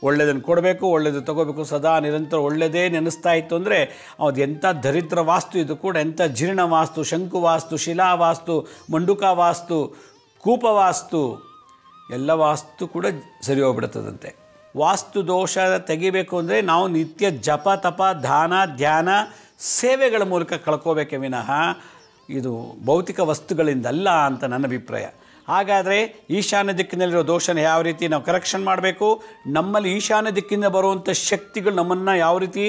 ಒಳ್ಳೆಯದನ್ನು ಕೊಡಬೇಕು, ಒಳ್ಳೆಯದು ತೊಗೋಬೇಕು. ಸದಾ ನಿರಂತರ ಒಳ್ಳೆಯದೇ ನೆನೆಸ್ತಾ ಇತ್ತು ಅಂದರೆ ಅದು ಎಂಥ ದರಿದ್ರ ವಾಸ್ತು, ಇದು ಕೂಡ ಎಂಥ ಜೀರ್ಣ ವಾಸ್ತು, ಶಂಕು ವಾಸ್ತು, ಶಿಲಾ ವಾಸ್ತು, ಮಂಡುಕ ವಾಸ್ತು, ಕೂಪ ವಾಸ್ತು, ಎಲ್ಲ ವಾಸ್ತು ಕೂಡ ಸರಿ ಹೋಗ್ಬಿಡ್ತದಂತೆ. ವಾಸ್ತು ದೋಷ ತೆಗಿಬೇಕು ಅಂದರೆ ನಾವು ನಿತ್ಯ ಜಪ, ತಪ, ದಾನ, ಧ್ಯಾನ, ಸೇವೆಗಳ ಮೂಲಕ ಕಳ್ಕೋಬೇಕೇ ವಿನಃ ಇದು ಭೌತಿಕ ವಸ್ತುಗಳಿಂದಲ್ಲ ಅಂತ ನನ್ನ ಅಭಿಪ್ರಾಯ. ಹಾಗಾದರೆ ಈಶಾನ್ಯ ದಿಕ್ಕಿನಲ್ಲಿರೋ ದೋಷನ ಯಾವ ರೀತಿ ನಾವು ಕರೆಕ್ಷನ್ ಮಾಡಬೇಕು, ನಮ್ಮಲ್ಲಿ ಈಶಾನ್ಯ ದಿಕ್ಕಿಂದ ಬರುವಂಥ ಶಕ್ತಿಗಳು ನಮ್ಮನ್ನು ಯಾವ ರೀತಿ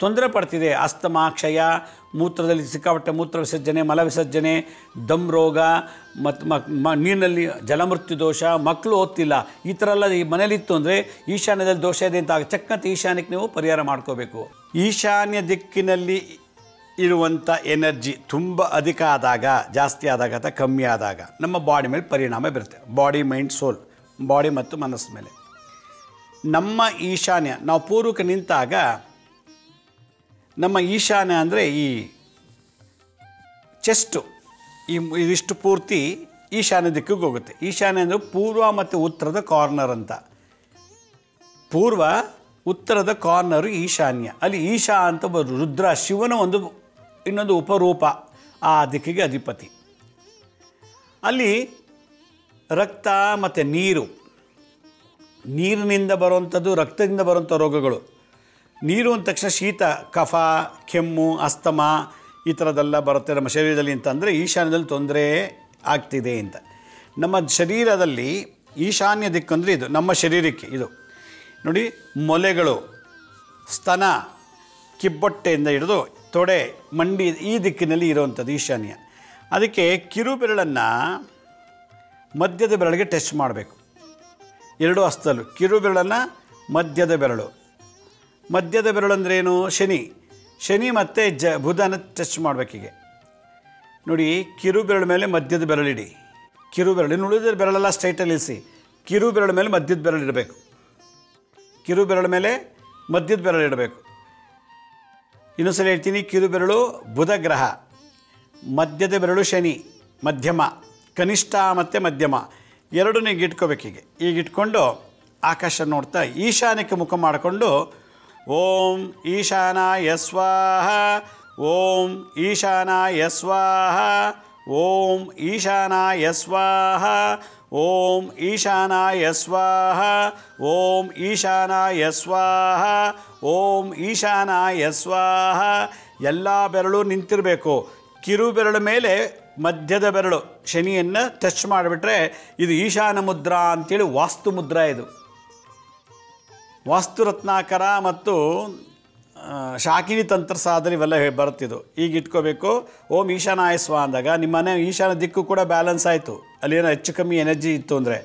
ತೊಂದರೆ ಪಡ್ತಿದೆ, ಅಸ್ತಮ, ಕ್ಷಯ, ಮೂತ್ರದಲ್ಲಿ ಸಿಕ್ಕಾಪಟ್ಟೆ ಮೂತ್ರ ವಿಸರ್ಜನೆ, ಮಲ ವಿಸರ್ಜನೆ, ದಮ್ ರೋಗ, ಮತ್ತು ನೀರಿನಲ್ಲಿ ಜಲಮೃತ್ಯು ದೋಷ, ಮಕ್ಕಳು ಓದ್ತಿಲ್ಲ, ಈ ಥರ ಎಲ್ಲ ಈ ಮನೇಲಿತ್ತು ಅಂದರೆ ಈಶಾನ್ಯದಲ್ಲಿ ದೋಷ ಇದೆ ಅಂತ ಚಕ್ಕಂತ ಈಶಾನ್ಯಕ್ಕೆ ನೀವು ಪರಿಹಾರ ಮಾಡ್ಕೋಬೇಕು. ಈಶಾನ್ಯ ದಿಕ್ಕಿನಲ್ಲಿ ಇರುವಂಥ ಎನರ್ಜಿ ತುಂಬ ಅಧಿಕ ಆದಾಗ, ಜಾಸ್ತಿ ಆದಾಗ ಅಥವಾ ಕಮ್ಮಿ ಆದಾಗ ನಮ್ಮ ಬಾಡಿ ಮೇಲೆ ಪರಿಣಾಮ ಬೀರುತ್ತೆ. ಬಾಡಿ, ಮೈಂಡ್, ಸೋಲ್, ಬಾಡಿ ಮತ್ತು ಮನಸ್ಸು ಮೇಲೆ. ನಮ್ಮ ಈಶಾನ್ಯ, ನಾವು ಪೂರ್ವಕ್ಕೆ ನಿಂತಾಗ ನಮ್ಮ ಈಶಾನ್ಯ ಅಂದರೆ ಈ ಚೆಸ್ಟು, ಇದಿಷ್ಟು ಪೂರ್ತಿ ಈಶಾನ್ಯ ದಿಕ್ಕಿಗೆ ಹೋಗುತ್ತೆ. ಈಶಾನ್ಯ ಅಂದರೆ ಪೂರ್ವ ಮತ್ತು ಉತ್ತರದ ಕಾರ್ನರ್ ಅಂತ. ಪೂರ್ವ ಉತ್ತರದ ಕಾರ್ನರು ಈಶಾನ್ಯ. ಅಲ್ಲಿ ಈಶಾ ಅಂತ ರುದ್ರ, ಶಿವನ ಇನ್ನೊಂದು ಉಪರೂಪ, ಆ ದಿಕ್ಕಿಗೆ ಅಧಿಪತಿ. ಅಲ್ಲಿ ರಕ್ತ ಮತ್ತು ನೀರಿನಿಂದ ಬರುವಂಥದ್ದು, ರಕ್ತದಿಂದ ಬರುವಂಥ ರೋಗಗಳು. ನೀರು ಅಂದ ತಕ್ಷಣ ಶೀತ, ಕಫ, ಕೆಮ್ಮು, ಅಸ್ತಮ ಈ ಥರದ್ದೆಲ್ಲ ಬರುತ್ತೆ ನಮ್ಮ ಶರೀರದಲ್ಲಿ ಅಂತಂದರೆ ಈಶಾನ್ಯದಲ್ಲಿ ತೊಂದರೆ ಆಗ್ತಿದೆ ಅಂತ. ನಮ್ಮ ಶರೀರದಲ್ಲಿ ಈಶಾನ್ಯ ದಿಕ್ಕು ಅಂದರೆ ಇದು ನಮ್ಮ ಶರೀರಕ್ಕೆ. ಇದು ನೋಡಿ, ಮೊಲೆಗಳು, ಸ್ತನ, ಕಿಬ್ಬೊಟ್ಟೆಯಿಂದ ಹಿಡಿದು ತೊಡೆ, ಮಂಡಿ ಈ ದಿಕ್ಕಿನಲ್ಲಿ ಇರುವಂಥದ್ದು ಈಶಾನ್ಯ. ಅದಕ್ಕೆ ಕಿರುಬೆರಳನ್ನು ಮಧ್ಯದ ಬೆರಳಿಗೆ ಟಚ್ ಮಾಡಬೇಕು. ಎರಡು ಹಸ್ತಲು ಕಿರುಬೆರಳನ್ನು ಮಧ್ಯದ ಬೆರಳು. ಮಧ್ಯದ ಬೆರಳು ಅಂದ್ರೇನು? ಶನಿ ಮತ್ತು ಬುಧನ ಟಚ್ ಮಾಡಬೇಕೀಗೆ ನೋಡಿ. ಕಿರುಬೆರಳ ಮೇಲೆ ಮಧ್ಯದ ಬೆರಳಿಡಿ. ಕಿರುಬೆರಳು ಉಳಿದ ಬೆರಳೆಲ್ಲ ಸ್ಟ್ರೈಟಲ್ಲಿ ಇರಿಸಿ. ಕಿರುಬೆರಳ ಮೇಲೆ ಮಧ್ಯದ ಬೆರಳು ಇಡಬೇಕು. ಕಿರುಬೆರಳ ಮೇಲೆ ಮಧ್ಯದ ಬೆರಳು ಇಡಬೇಕು. ಇನ್ನೊಂದ್ಸಲ ಹೇಳ್ತೀನಿ, ಕಿರುಬೆರಳು ಬುಧ ಗ್ರಹ, ಮಧ್ಯದ ಬೆರಳು ಶನಿ, ಮಧ್ಯಮ, ಕನಿಷ್ಠ ಮತ್ತು ಮಧ್ಯಮ ಎರಡನ್ನೂ ಈಗ ಇಟ್ಕೋಬೇಕೀಗೆ. ಈಗ ಇಟ್ಕೊಂಡು ಆಕಾಶ ನೋಡ್ತಾ ಈಶಾನ್ಯಕ್ಕೆ ಮುಖ ಮಾಡಿಕೊಂಡು ಓಂ ಈಶಾನಾಯ ಸ್ವಾಹ, ಓಂ ಈಶಾನಾಯ ಸ್ವಾಹ, ಓಂ ಈಶಾನಾಯ ಸ್ವಾಹ, ಓಂ ಈಶಾನಾಯ ಸ್ವಾಹ, ಓಂ ಈಶಾನಾಯ ಸ್ವಾಹ, ಓಂ ಈಶಾನಾಯ ಸ್ವಾಹ. ಎಲ್ಲ ಬೆರಳು ನಿಂತಿರಬೇಕು. ಕಿರು ಬೆರಳು ಮೇಲೆ ಮಧ್ಯದ ಬೆರಳು ಶನಿಯನ್ನು ಟಚ್ ಮಾಡಿಬಿಟ್ರೆ ಇದು ಈಶಾನ ಮುದ್ರಾ ಅಂತೇಳಿ ವಾಸ್ತು ಮುದ್ರಾ. ಇದು ವಾಸ್ತು ರತ್ನಾಕರ ಮತ್ತು ಶಾಕಿನಿ ತಂತ್ರ ಸಾಧನೆ ಇವೆಲ್ಲ ಬರುತ್ತಿದ್ದು. ಈಗ ಇಟ್ಕೋಬೇಕು. ಓಂ ಈಶಾನಾಯ ಸ್ವ ಅಂದಾಗ ನಿಮ್ಮ ಮನೆ ಈಶಾನ ದಿಕ್ಕು ಕೂಡ ಬ್ಯಾಲೆನ್ಸ್ ಆಯಿತು. ಅಲ್ಲೇನೋ ಹೆಚ್ಚು ಕಮ್ಮಿ ಎನರ್ಜಿ ಇತ್ತು ಅಂದರೆ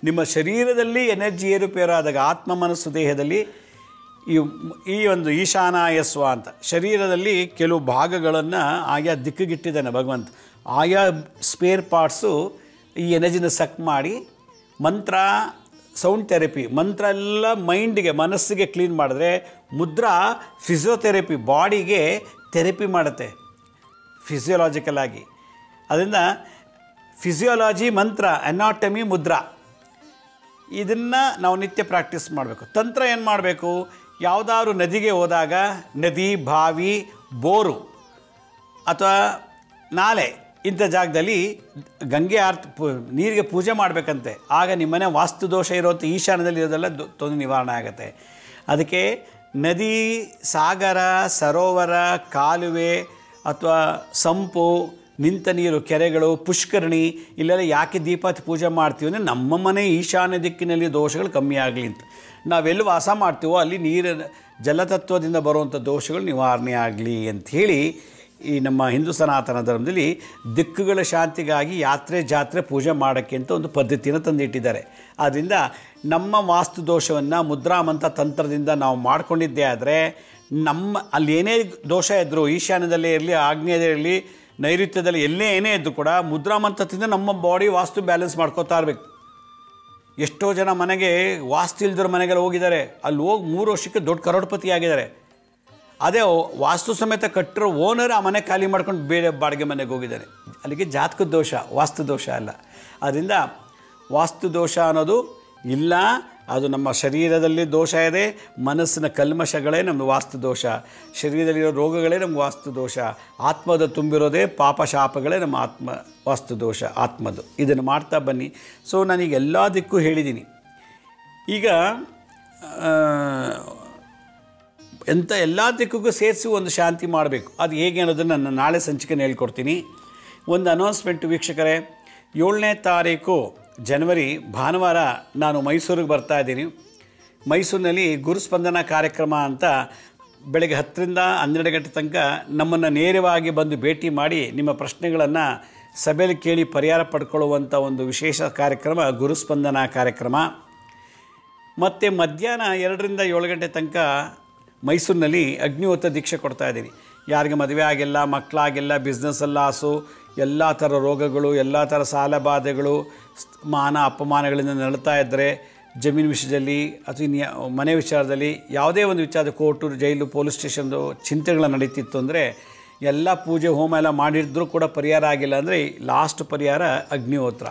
ನಿಮ್ಮ ಶರೀರದಲ್ಲಿ ಎನರ್ಜಿ ಏರುಪೇರು ಆದಾಗ ಆತ್ಮ ಮನಸ್ಸು ದೇಹದಲ್ಲಿ ಈ ಒಂದು ಈಶಾನಾಯ ಸ್ವ ಅಂತ ಶರೀರದಲ್ಲಿ ಕೆಲವು ಭಾಗಗಳನ್ನು ಆಯಾ ದಿಕ್ಕಿಗಿಟ್ಟಿದ್ದಾನೆ ಭಗವಂತ. ಆಯಾ ಸ್ಪೇರ್ ಪಾರ್ಟ್ಸು ಈ ಎನರ್ಜಿನ ಸಕ್ ಮಾಡಿ ಮಂತ್ರ, ಸೌಂಡ್ ಥೆರಪಿ, ಮಂತ್ರ ಎಲ್ಲ ಮೈಂಡಿಗೆ, ಮನಸ್ಸಿಗೆ ಕ್ಲೀನ್ ಮಾಡಿದ್ರೆ, ಮುದ್ರಾ ಫಿಸಿಯೋಥೆರಪಿ, ಬಾಡಿಗೆ ಥೆರಪಿ ಮಾಡುತ್ತೆ ಫಿಸಿಯೋಲಾಜಿಕಲ್ ಆಗಿ. ಅದರಿಂದ ಫಿಸಿಯೋಲಾಜಿ ಮಂತ್ರ, ಅನಾಟಮಿ ಮುದ್ರಾ, ಇದನ್ನು ನಾವು ನಿತ್ಯ ಪ್ರಾಕ್ಟೀಸ್ ಮಾಡಬೇಕು. ತಂತ್ರ ಏನು ಮಾಡಬೇಕು? ಯಾವುದಾದ್ರು ನದಿಗೆ ಹೋದಾಗ, ನದಿ, ಬಾವಿ, ಬೋರು ಅಥವಾ ನಾಲೆ ಇಂಥ ಜಾಗದಲ್ಲಿ ಗಂಗೆ ನೀರಿಗೆ ಪೂಜೆ ಮಾಡಬೇಕಂತೆ. ಆಗ ನಿಮ್ಮನೆ ವಾಸ್ತು ದೋಷ ಇರುವಂಥ ಈಶಾನ್ಯದಲ್ಲಿ ಇರೋದೆಲ್ಲ ತೊಂದರೆ ನಿವಾರಣೆ ಆಗುತ್ತೆ. ಅದಕ್ಕೆ ನದಿ, ಸಾಗರ, ಸರೋವರ, ಕಾಲುವೆ ಅಥವಾ ಸಂಪು, ನಿಂತ ನೀರು, ಕೆರೆಗಳು, ಪುಷ್ಕರಣಿ ಇಲ್ಲೆಲ್ಲ ಯಾಕೆ ದೀಪಾತಿ ಪೂಜೆ ಮಾಡ್ತೀವಿ ಅಂದರೆ ನಮ್ಮ ಮನೆ ಈಶಾನ್ಯ ದಿಕ್ಕಿನಲ್ಲಿ ದೋಷಗಳು ಕಮ್ಮಿ ಆಗಲಿ ಅಂತ. ನಾವೆಲ್ಲಿ ವಾಸ ಮಾಡ್ತೀವೋ ಅಲ್ಲಿ ಜಲತತ್ವದಿಂದ ಬರುವಂಥ ದೋಷಗಳು ನಿವಾರಣೆ ಆಗಲಿ ಅಂಥೇಳಿ ಈ ನಮ್ಮ ಹಿಂದೂ ಸನಾತನ ಧರ್ಮದಲ್ಲಿ ದಿಕ್ಕುಗಳ ಶಾಂತಿಗಾಗಿ ಯಾತ್ರೆ, ಜಾತ್ರೆ, ಪೂಜೆ ಮಾಡೋಕ್ಕೆ ಅಂತ ಒಂದು ಪದ್ಧತಿಯನ್ನು ತಂದಿಟ್ಟಿದ್ದಾರೆ. ಆದ್ದರಿಂದ ನಮ್ಮ ವಾಸ್ತು ದೋಷವನ್ನು ಮುದ್ರಾಮಂತ್ರ ತಂತ್ರದಿಂದ ನಾವು ಮಾಡಿಕೊಂಡಿದ್ದೇ ಆದರೆ ಅಲ್ಲಿ ಏನೇ ದೋಷ ಇದ್ದರೂ, ಈಶಾನ್ಯದಲ್ಲೇ ಇರಲಿ, ಆಗ್ನೇಯದೇ ಇರಲಿ, ನೈಋತ್ಯದಲ್ಲಿ ಏನೇ ಇದ್ದು ಕೂಡ ಮುದ್ರಾಮಂತ್ರದಿಂದ ನಮ್ಮ ಬಾಡಿ ವಾಸ್ತು ಬ್ಯಾಲೆನ್ಸ್ ಮಾಡ್ಕೋತಾ ಇರಬೇಕು. ಎಷ್ಟೋ ಜನ ಮನೆಗೆ ವಾಸ್ತು ಇಲ್ದಿರೋ ಮನೆಗೆಲ್ಲ ಹೋಗಿದ್ದಾರೆ. ಅಲ್ಲಿ ಹೋಗಿ 3 ವರ್ಷಕ್ಕೆ ದೊಡ್ಡ ಕರೋಡ್ಪತಿ ಆಗಿದ್ದಾರೆ. ಅದೇ ವಾಸ್ತು ಸಮೇತ ಕಟ್ಟಿರೋ ಓನರ್ ಆ ಮನೆ ಖಾಲಿ ಮಾಡ್ಕೊಂಡು ಬೇರೆ ಬಾಡಿಗೆ ಮನೆಗೆ ಹೋಗಿದ್ದಾರೆ. ಅಲ್ಲಿಗೆ ಜಾತಕದ ದೋಷ, ವಾಸ್ತು ದೋಷ ಅಲ್ಲ. ಆದ್ದರಿಂದ ವಾಸ್ತು ದೋಷ ಅನ್ನೋದು ಇಲ್ಲ. ಅದು ನಮ್ಮ ಶರೀರದಲ್ಲಿ ದೋಷ ಇದೆ. ಮನಸ್ಸಿನ ಕಲ್ಮಶಗಳೇ ನಮ್ಮದು ವಾಸ್ತು ದೋಷ. ಶರೀರದಲ್ಲಿರೋ ರೋಗಗಳೇ ನಮ್ಗೆ ವಾಸ್ತು ದೋಷ. ಆತ್ಮದ ತುಂಬಿರೋದೇ ಪಾಪ ಶಾಪಗಳೇ ನಮ್ಮ ವಾಸ್ತು ದೋಷ ಆತ್ಮದು. ಇದನ್ನು ಮಾಡ್ತಾ ಬನ್ನಿ. ಸೊ ನಾನೀಗ ಎಲ್ಲದಕ್ಕೂ ಹೇಳಿದ್ದೀನಿ. ಈಗ ಎಲ್ಲ ದಿಕ್ಕಿಗೂ ಸೇರಿಸಿ ಒಂದು ಶಾಂತಿ ಮಾಡಬೇಕು. ಅದು ಹೇಗೆ ಅನ್ನೋದನ್ನು ನಾನು ನಾಳೆ ಸಂಚಿಕೆಯನ್ನು ಹೇಳ್ಕೊಡ್ತೀನಿ. ಒಂದು ಅನೌನ್ಸ್ಮೆಂಟ್ ವೀಕ್ಷಕರೇ, 7ನೇ ತಾರೀಕು ಜನವರಿ ಭಾನುವಾರ ನಾನು ಮೈಸೂರಿಗೆ ಬರ್ತಾ ಇದ್ದೀನಿ. ಮೈಸೂರಿನಲ್ಲಿ ಗುರುಸ್ಪಂದನ ಕಾರ್ಯಕ್ರಮ ಅಂತ ಬೆಳಗ್ಗೆ 10ರಿಂದ 12 ಗಂಟೆ ತನಕ ನಮ್ಮನ್ನು ನೇರವಾಗಿ ಬಂದು ಭೇಟಿ ಮಾಡಿ ನಿಮ್ಮ ಪ್ರಶ್ನೆಗಳನ್ನು ಸಭೆಯಲ್ಲಿ ಕೇಳಿ ಪರಿಹಾರ ಪಡ್ಕೊಳ್ಳುವಂಥ ಒಂದು ವಿಶೇಷ ಕಾರ್ಯಕ್ರಮ ಗುರುಸ್ಪಂದನ ಕಾರ್ಯಕ್ರಮ. ಮತ್ತು ಮಧ್ಯಾಹ್ನ 2ರಿಂದ 7 ಗಂಟೆ ತನಕ ಮೈಸೂರಿನಲ್ಲಿ ಅಗ್ನಿಹೋತ್ರ ದೀಕ್ಷೆ ಕೊಡ್ತಾ ಇದ್ದೀನಿ. ಯಾರಿಗೆ ಮದುವೆ ಆಗಿಲ್ಲ, ಮಕ್ಕಳಾಗಿಲ್ಲ, ಬಿಸ್ನೆಸ್ಸಲ್ಲಿ ಲಾಸು, ಎಲ್ಲ ಥರ ರೋಗಗಳು, ಎಲ್ಲ ಥರ ಸಾಲ ಬಾಧೆಗಳು, ಮಾನ ಅಪಮಾನಗಳಿಂದ ನರಳ್ತಾ ಇದ್ದರೆ, ಜಮೀನು ವಿಷಯದಲ್ಲಿ ಅಥವಾ ಮನೆ ವಿಚಾರದಲ್ಲಿ ಯಾವುದೇ ಒಂದು ವಿಚಾರದ ಕೋರ್ಟು, ಜೈಲು, ಪೊಲೀಸ್ ಸ್ಟೇಷನ್ದು ಚಿಂತೆಗಳು ನಡೀತಿತ್ತು ಅಂದರೆ ಎಲ್ಲ ಪೂಜೆ ಹೋಮ ಎಲ್ಲ ಮಾಡಿದ್ರೂ ಕೂಡ ಪರಿಹಾರ ಆಗಿಲ್ಲ ಅಂದರೆ ಲಾಸ್ಟ್ ಪರಿಹಾರ ಅಗ್ನಿಹೋತ್ರ.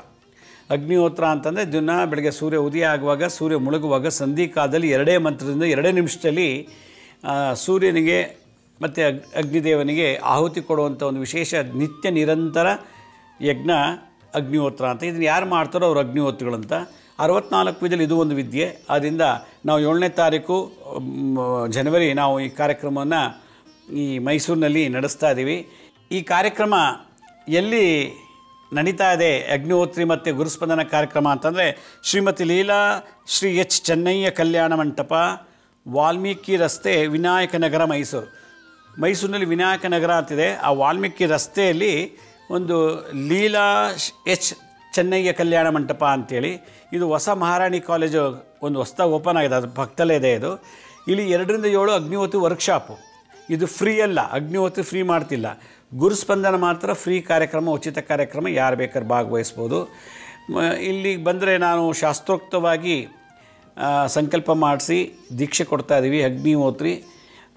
ಅಗ್ನಿಹೋತ್ರ ಅಂತಂದರೆ ದಿನ ಬೆಳಗ್ಗೆ ಸೂರ್ಯ ಉದಯ ಆಗುವಾಗ, ಸೂರ್ಯ ಮುಳುಗುವಾಗ ಸಂಧಿಕಾಲದಲ್ಲಿ 2 ಮಂತ್ರದಿಂದ 2 ನಿಮಿಷದಲ್ಲಿ ಸೂರ್ಯನಿಗೆ ಮತ್ತು ಅಗ್ನಿದೇವನಿಗೆ ಆಹುತಿ ಕೊಡುವಂಥ ಒಂದು ವಿಶೇಷ ನಿತ್ಯ ನಿರಂತರ ಯಜ್ಞ ಅಗ್ನಿಹೋತ್ರ ಅಂತ. ಇದನ್ನು ಯಾರು ಮಾಡ್ತಾರೋ ಅವ್ರು ಅಗ್ನಿಹೋತ್ರಿಗಳಂತ. 64 ವಿಧದಲ್ಲಿ ಇದು ಒಂದು ವಿದ್ಯೆ. ಆದ್ದರಿಂದ ನಾವು 7ನೇ ತಾರೀಕು ಜನವರಿ ನಾವು ಈ ಕಾರ್ಯಕ್ರಮವನ್ನು ಈ ಮೈಸೂರಿನಲ್ಲಿ ನಡೆಸ್ತಾ ಇದ್ದೀವಿ. ಈ ಕಾರ್ಯಕ್ರಮ ಎಲ್ಲಿ ನಡೀತಾ ಇದೆ, ಅಗ್ನಿಹೋತ್ರಿ ಮತ್ತು ಗುರುಸ್ಪಂದನ ಕಾರ್ಯಕ್ರಮ ಅಂತಂದರೆ ಶ್ರೀಮತಿ ಲೀಲಾ ಶ್ರೀ ಎಚ್ ಚೆನ್ನಯ್ಯ ಕಲ್ಯಾಣ ಮಂಟಪ, ವಾಲ್ಮೀಕಿ ರಸ್ತೆ, ವಿನಾಯಕ ನಗರ, ಮೈಸೂರು. ಮೈಸೂರಿನಲ್ಲಿ ವಿನಾಯಕ ನಗರ ಅಂತಿದೆ. ಆ ವಾಲ್ಮೀಕಿ ರಸ್ತೆಯಲ್ಲಿ ಒಂದು ಲೀಲಾ ಎಚ್ ಚೆನ್ನಯ್ಯ ಕಲ್ಯಾಣ ಮಂಟಪ ಅಂಥೇಳಿ, ಇದು ಹೊಸ ಮಹಾರಾಣಿ ಕಾಲೇಜು ಒಂದು ಹೊಸದಾಗಿ ಓಪನ್ ಆಗಿದೆ, ಅದು ಪಕ್ಕದಲ್ಲೇ ಇದೆ. ಇದು ಇಲ್ಲಿ 2 ರಿಂದ 7 ಅಗ್ನಿಹೋತ್ರಿ ವರ್ಕ್ಶಾಪು. ಇದು ಫ್ರೀ ಅಲ್ಲ, ಅಗ್ನಿಹೋತ್ರಿ ಫ್ರೀ ಮಾಡ್ತಿಲ್ಲ. ಗುರುಸ್ಪಂದನ ಮಾತ್ರ ಫ್ರೀ ಕಾರ್ಯಕ್ರಮ, ಉಚಿತ ಕಾರ್ಯಕ್ರಮ, ಯಾರು ಬೇಕಾದ್ರೂ ಭಾಗವಹಿಸ್ಬೋದು. ಇಲ್ಲಿಗೆ ಬಂದರೆ ನಾನು ಶಾಸ್ತ್ರೋಕ್ತವಾಗಿ ಸಂಕಲ್ಪ ಮಾಡಿಸಿ ದೀಕ್ಷೆ ಕೊಡ್ತಾಯಿದ್ದೀವಿ. ಅಗ್ನಿಹೋತ್ರಿ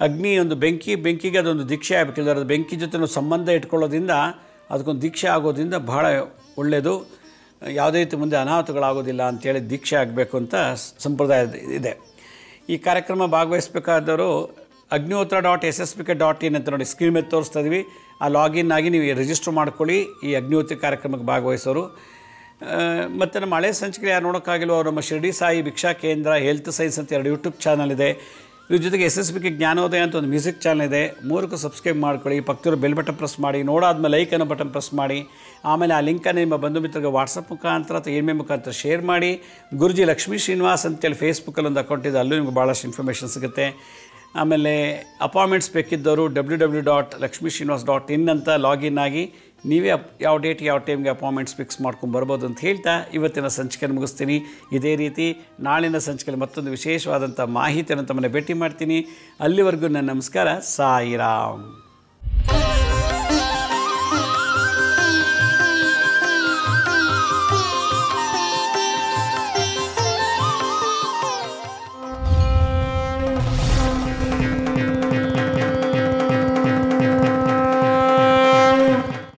ಅಗ್ನಿ ಒಂದು ಬೆಂಕಿಗೆ ಅದೊಂದು ದೀಕ್ಷೆ ಆಗಬೇಕಿಲ್ಲ. ಅದು ಬೆಂಕಿ ಜೊತೆ ನಾವು ಸಂಬಂಧ ಇಟ್ಕೊಳ್ಳೋದ್ರಿಂದ, ಅದಕ್ಕೊಂದು ದೀಕ್ಷೆ ಆಗೋದ್ರಿಂದ ಬಹಳ ಒಳ್ಳೆಯದು. ಯಾವುದೇ ರೀತಿ ಮುಂದೆ ಅನಾಹುತಗಳಾಗೋದಿಲ್ಲ ಅಂಥೇಳಿ ದೀಕ್ಷೆ ಆಗಬೇಕು ಅಂತ ಸಂಪ್ರದಾಯ ಇದೆ. ಈ ಕಾರ್ಯಕ್ರಮ ಭಾಗವಹಿಸಬೇಕಾದವರು agnihotra.ssbk.in ಅಂತ ನೋಡಿ ಸ್ಕ್ರೀನ್ ಮೇಲೆ ತೋರಿಸ್ತಾ ಇದ್ದೀವಿ. ಆ ಲಾಗಿನ್ ಆಗಿ ನೀವು ರಿಜಿಸ್ಟರ್ ಮಾಡ್ಕೊಳ್ಳಿ ಈ ಅಗ್ನಿಹೋತ್ರಿ ಕಾರ್ಯಕ್ರಮಕ್ಕೆ ಭಾಗವಹಿಸೋರು. ಮತ್ತು ನಮ್ಮ ಹಳೆ ಸಂಚಿಕೆ ಯಾರು ನೋಡೋಕ್ಕಾಗಿಲ್ವೋ ಅವರು ನಮ್ಮ ಶಿರ್ಡಿ ಸಾಯಿ ಭಿಕ್ಷಾ ಕೇಂದ್ರ, ಹೆಲ್ತ್ ಸೈನ್ಸ್ ಅಂತ 2 ಯೂಟ್ಯೂಬ್ ಚಾನಲ್ ಇದೆ. ಇದ್ರ ಜೊತೆಗೆ SSBK ಜ್ಞಾನೋದಯ ಅಂತ ಒಂದು ಮ್ಯೂಸಿಕ್ ಚಾನಲ್ ಇದೆ. 3ಕ್ಕೂ ಸಬ್ಸ್ಕ್ರೈಬ್ ಮಾಡ್ಕೊಳ್ಳಿ. ಪಕ್ಕದಲ್ಲಿರೋ ಬೆಲ್ ಬಟನ್ ಪ್ರೆಸ್ ಮಾಡಿ. ನೋಡಾದ್ಮೇಲೆ ಲೈಕ್ ಅನ್ನೋ ಬಟನ್ ಪ್ರೆಸ್ ಮಾಡಿ. ಆಮೇಲೆ ಆ ಲಿಂಕನ್ನು ನಿಮ್ಮ ಬಂಧು ಮಿತ್ರರಿಗೆ ವಾಟ್ಸಪ್ ಮುಖಾಂತರ ಅಥವಾ ಇಮೇಲ್ ಮುಖಾಂತರ ಶೇರ್ ಮಾಡಿ. ಗುರುಜಿ ಲಕ್ಷ್ಮೀ ಶ್ರೀನಿವಾಸ್ ಅಂತೇಳಿ ಫೇಸ್ಬುಕ್ಕಲ್ಲಿ ಒಂದು ಅಕೌಂಟ್ ಇದೆ, ಅಲ್ಲೂ ನಿಮ್ಗೆ ಭಾಳಷ್ಟು ಇನ್ಫಾರ್ಮೇಷನ್ ಸಿಗುತ್ತೆ. ಆಮೇಲೆ ಅಪಾಯಿಂಟ್ಮೆಂಟ್ಸ್ ಬೇಕಿದ್ದವರು www.lakshmisrinivas.in ಅಂತ ಲಾಗಿನ್ ಆಗಿ ನೀವೇ ಯಾವ ಡೇಟ್ ಯಾವ ಟೈಮ್ಗೆ ಅಪಾಯಿಂಟ್ಮೆಂಟ್ಸ್ ಫಿಕ್ಸ್ ಮಾಡ್ಕೊಂಡು ಬರ್ಬೋದು ಅಂತ ಹೇಳ್ತಾ ಇವತ್ತಿನ ಸಂಚಿಕೆಯನ್ನು ಮುಗಿಸ್ತೀನಿ. ಇದೇ ರೀತಿ ನಾಳಿನ ಸಂಚಿಕೆಯಲ್ಲಿ ಮತ್ತೊಂದು ವಿಶೇಷವಾದಂಥ ಮಾಹಿತಿಯನ್ನು ತಮ್ಮನ್ನು ಭೇಟಿ ಮಾಡ್ತೀನಿ. ಅಲ್ಲಿವರೆಗೂ ನನ್ನ ನಮಸ್ಕಾರ. ಸಾಯಿರಾಮ್.